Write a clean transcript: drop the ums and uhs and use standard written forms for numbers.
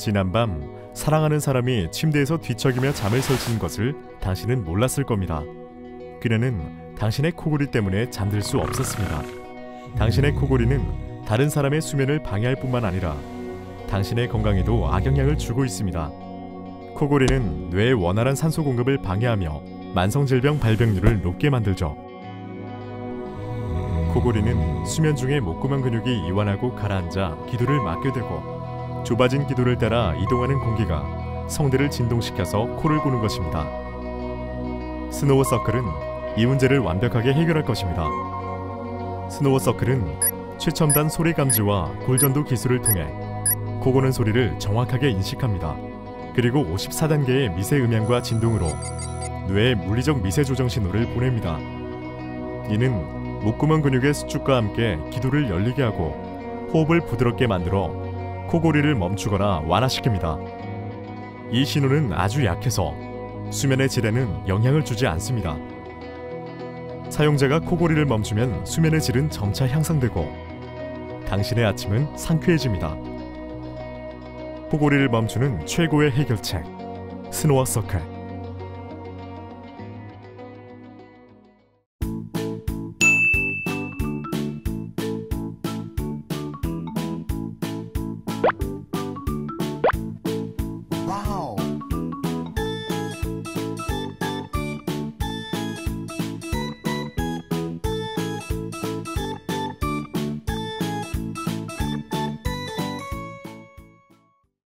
지난밤 사랑하는 사람이 침대에서 뒤척이며 잠을 설치는 것을 당신은 몰랐을 겁니다. 그녀는 당신의 코골이 때문에 잠들 수 없었습니다. 당신의 코골이는 다른 사람의 수면을 방해할 뿐만 아니라 당신의 건강에도 악영향을 주고 있습니다. 코골이는 뇌의 원활한 산소 공급을 방해하며 만성질병 발병률을 높게 만들죠. 코골이는 수면 중에 목구멍 근육이 이완하고 가라앉아 기도를 막게 되고 좁아진 기도를 따라 이동하는 공기가 성대를 진동시켜서 코를 고는 것입니다. 스노우 서클은 이 문제를 완벽하게 해결할 것입니다. 스노우 서클은 최첨단 소리 감지와 골전도 기술을 통해 코 고는 소리를 정확하게 인식합니다. 그리고 54단계의 미세 음향과 진동으로 뇌에 물리적 미세 조정 신호를 보냅니다. 이는 목구멍 근육의 수축과 함께 기도를 열리게 하고 호흡을 부드럽게 만들어 코골이를 멈추거나 완화시킵니다. 이 신호는 아주 약해서 수면의 질에는 영향을 주지 않습니다. 사용자가 코골이를 멈추면 수면의 질은 점차 향상되고 당신의 아침은 상쾌해집니다. 코골이를 멈추는 최고의 해결책, 스노우 서클.